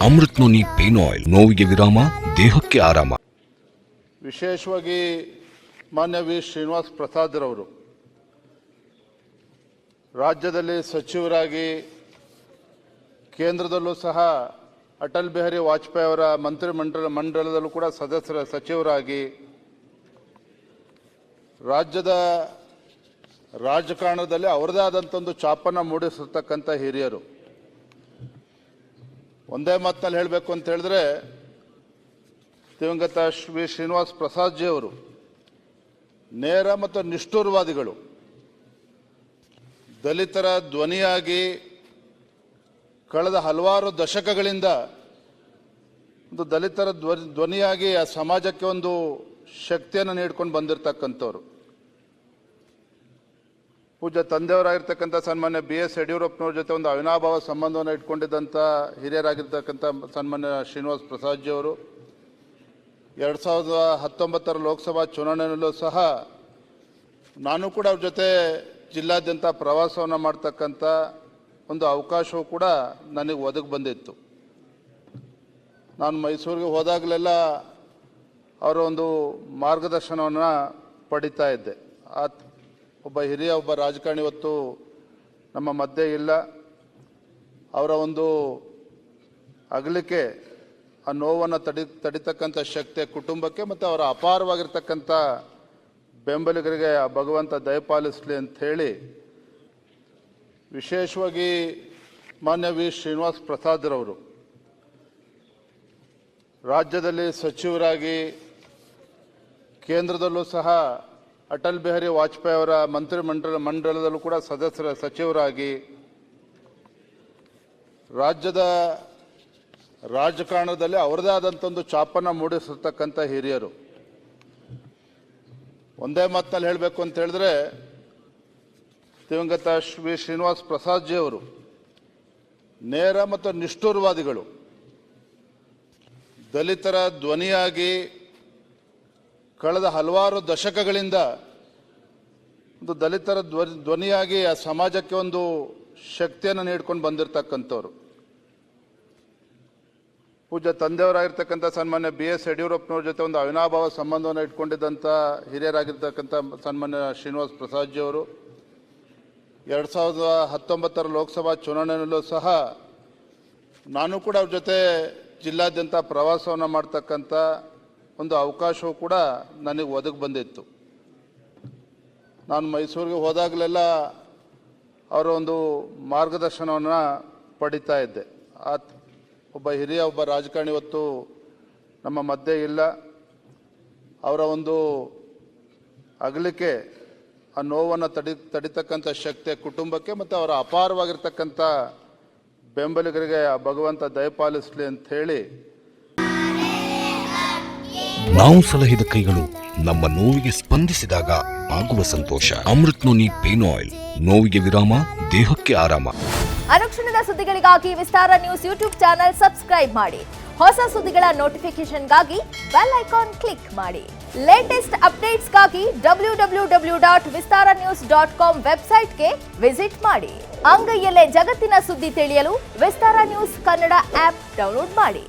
Amrit noni pain oil, ನೋವಿಗೆ ವಿರಾಮ, ದೇಹಕ್ಕೆ ಆರಾಮ. ವಿಶೇಷವಾಗಿ ಮಾನ್ಯ ವಿ ಶ್ರೀನಿವಾಸ್ ಪ್ರಸಾದ್ ರವರು ರಾಜ್ಯದಲ್ಲಿ ಸಚಿವರಾಗಿ, ಕೇಂದ್ರದಲ್ಲೂ ಸಹ ಅಟಲ್ ಬಿಹಾರಿ ವಾಜಪೇಯಿ ಅವರ ಮಂಡಲದಲ್ಲೂ ಕೂಡ ಸಚಿವರಾಗಿ ರಾಜ್ಯದ ರಾಜಕಾರಣದಲ್ಲಿ ಅವರದೇ ಆದಂಥ ಒಂದು ಛಾಪನ್ನು ಮೂಡಿಸಿರ್ತಕ್ಕಂಥ ಹಿರಿಯರು. ಒಂದೇ ಮಾತಿನಲ್ಲಿ ಹೇಳಬೇಕು ಅಂತ ಹೇಳಿದ್ರೆ, ದಿವಂಗತ ವಿ ಶ್ರೀನಿವಾಸ್ ಪ್ರಸಾದ್ ಜಿ ಅವರು ನೇರ ಮತ್ತು ನಿಷ್ಠುರವಾದಿಗಳು. ದಲಿತರ ಧ್ವನಿಯಾಗಿ ಕಳೆದ ಹಲವಾರು ದಶಕಗಳಿಂದ ಒಂದು ದಲಿತರ ಧ್ವನಿಯಾಗಿ ಆ ಸಮಾಜಕ್ಕೆ ಒಂದು ಶಕ್ತಿಯನ್ನು ನೀಡ್ಕೊಂಡು ಬಂದಿರತಕ್ಕಂಥವ್ರು. ಪೂಜ್ಯ ತಂದೆಯವರಾಗಿರ್ತಕ್ಕಂಥ ಸನ್ಮಾನ್ಯ BS ಯಡಿಯೂರಪ್ಪನವ್ರ ಜೊತೆ ಒಂದು ಅವಿನಾಭಾವ ಸಂಬಂಧವನ್ನು ಇಟ್ಕೊಂಡಿದ್ದಂಥ ಹಿರಿಯರಾಗಿರ್ತಕ್ಕಂಥ ಸನ್ಮಾನ್ಯ ಶ್ರೀನಿವಾಸ್ ಪ್ರಸಾದ್ ಜಿ ಅವರು 2019 ಲೋಕಸಭಾ ಚುನಾವಣೆಯಲ್ಲೂ ಸಹ ನಾನು ಕೂಡ ಅವ್ರ ಜೊತೆ ಜಿಲ್ಲಾದ್ಯಂತ ಪ್ರವಾಸವನ್ನು ಮಾಡ್ತಕ್ಕಂಥ ಒಂದು ಅವಕಾಶವೂ ಕೂಡ ನನಗೆ ಒದಗಿ ಬಂದಿತ್ತು. ನಾನು ಮೈಸೂರಿಗೆ ಹೋದಾಗಲೆಲ್ಲ ಅವರ ಒಂದು ಮಾರ್ಗದರ್ಶನವನ್ನು ಪಡಿತಾ ಇದ್ದೆ. ಒಬ್ಬ ಹಿರಿಯ ರಾಜಕಾರಣಿ ಇವತ್ತು ನಮ್ಮ ಮಧ್ಯೆ ಇಲ್ಲ. ಅವರ ಒಂದು ಅಗಲಿಕೆ, ಆ ನೋವನ್ನು ತಡಿತಕ್ಕಂಥ ಶಕ್ತಿ ಕುಟುಂಬಕ್ಕೆ ಮತ್ತು ಅವರ ಅಪಾರವಾಗಿರ್ತಕ್ಕಂಥ ಬೆಂಬಲಿಗರಿಗೆ ಆ ಭಗವಂತ ದಯಪಾಲಿಸಲಿ ಅಂತ ಹೇಳಿ, ವಿಶೇಷವಾಗಿ ಮಾನ್ಯ ವಿ ಶ್ರೀನಿವಾಸ್ ಪ್ರಸಾದ್ ರವರು ರಾಜ್ಯದಲ್ಲಿ ಸಚಿವರಾಗಿ, ಕೇಂದ್ರದಲ್ಲೂ ಸಹ ಅಟಲ್ ಬಿಹಾರಿ ವಾಜಪೇಯಿ ಅವರ ಮಂಡಲದಲ್ಲೂ ಕೂಡ ಸಚಿವರಾಗಿ ರಾಜ್ಯದ ರಾಜಕಾರಣದಲ್ಲಿ ಅವರದೇ ಆದಂಥ ಒಂದು ಛಾಪನ್ನು ಮೂಡಿಸಿರ್ತಕ್ಕಂಥ ಹಿರಿಯರು. ಒಂದೇ ಮಾತಿನಲ್ಲಿ ಹೇಳಬೇಕು ಅಂತ ಹೇಳಿದ್ರೆ, ದಿವಂಗತ ವಿ ಶ್ರೀನಿವಾಸ್ ಪ್ರಸಾದ್ ಜಿ ಅವರು ನೇರ ಮತ್ತು ನಿಷ್ಠುರವಾದಿಗಳು. ದಲಿತರ ಧ್ವನಿಯಾಗಿ ಕಳೆದ ಹಲವಾರು ದಶಕಗಳಿಂದ ಒಂದು ದಲಿತರ ಧ್ವನಿಯಾಗಿ ಆ ಸಮಾಜಕ್ಕೆ ಒಂದು ಶಕ್ತಿಯನ್ನು ನೀಡ್ಕೊಂಡು ಬಂದಿರತಕ್ಕಂಥವ್ರು. ಪೂಜ್ಯ ತಂದೆಯವರಾಗಿರ್ತಕ್ಕಂಥ ಸನ್ಮಾನ್ಯ BS ಯಡಿಯೂರಪ್ಪನವ್ರ ಜೊತೆ ಒಂದು ಅವಿನಾಭಾವ ಸಂಬಂಧವನ್ನು ಇಟ್ಕೊಂಡಿದ್ದಂಥ ಹಿರಿಯರಾಗಿರ್ತಕ್ಕಂಥ ಸನ್ಮಾನ್ಯ ಶ್ರೀನಿವಾಸ್ ಪ್ರಸಾದ್ ಜಿ ಅವರು 2019 ಲೋಕಸಭಾ ಚುನಾವಣೆಯಲ್ಲೂ ಸಹ ನಾನು ಕೂಡ ಅವ್ರ ಜೊತೆ ಜಿಲ್ಲಾದ್ಯಂತ ಪ್ರವಾಸವನ್ನು ಮಾಡ್ತಕ್ಕಂಥ ಒಂದು ಅವಕಾಶವೂ ಕೂಡ ನನಗೆ ಒದಗಿ ಬಂದಿತ್ತು. ನಾನು ಮೈಸೂರಿಗೆ ಹೋದಾಗಲೆಲ್ಲ ಅವರ ಒಂದು ಮಾರ್ಗದರ್ಶನವನ್ನು ಪಡಿತಾ ಇದ್ದೆ. ಒಬ್ಬ ಹಿರಿಯ ರಾಜಕಾರಣಿ ಇವತ್ತು ನಮ್ಮ ಮಧ್ಯೆ ಇಲ್ಲ. ಅವರ ಒಂದು ಅಗಲಿಕೆ, ಆ ನೋವನ್ನು ತಡಿತಕ್ಕಂಥ ಶಕ್ತಿ ಕುಟುಂಬಕ್ಕೆ ಮತ್ತು ಅವರ ಅಪಾರವಾಗಿರ್ತಕ್ಕಂಥ ಬೆಂಬಲಿಗರಿಗೆ ಆ ಭಗವಂತ ದಯಪಾಲಿಸಲಿ ಅಂತ ಹೇಳಿ, ನಾವು ಸಲಹಿದ ಕೈಗಳು ನಮ್ಮ ನೋವಿಗೆ ಸ್ಪಂದಿಸಿದಾಗ ಆಗುವ ಸಂತೋಷ. ಅಮೃತ್ ನೋನಿ ಪೇನ್ ಆಯಿಲ್, ನೋವಿಗೆ ವಿರಾಮ, ದೇಹಕ್ಕೆ ಆರಾಮ. ಅನುಕ್ಷಣದ ಸುದ್ದಿಗಳಿಗಾಗಿ ವಿಸ್ತಾರ ನ್ಯೂಸ್ ಯೂಟ್ಯೂಬ್ ಚಾನೆಲ್ ಸಬ್ಸ್ಕ್ರೈಬ್ ಮಾಡಿ. ಹೊಸ ಸುದ್ದಿಗಳ ನೋಟಿಫಿಕೇಶನ್ಗಾಗಿ ಬೆಲ್ ಐಕಾನ್ ಕ್ಲಿಕ್ ಮಾಡಿ. ಲೇಟೆಸ್ಟ್ ಅಪ್ಡೇಟ್ಸ್ಗಾಗಿ www.vistaranews.com ವೆಬ್ಸೈಟ್ಗೆ ವಿಸಿಟ್ ಮಾಡಿ. ಅಂಗೈಯಲ್ಲೇ ಜಗತ್ತಿನ ಸುದ್ದಿ ತಿಳಿಯಲು ವಿಸ್ತಾರ ನ್ಯೂಸ್ ಕನ್ನಡ ಆಪ್ ಡೌನ್ಲೋಡ್ ಮಾಡಿ.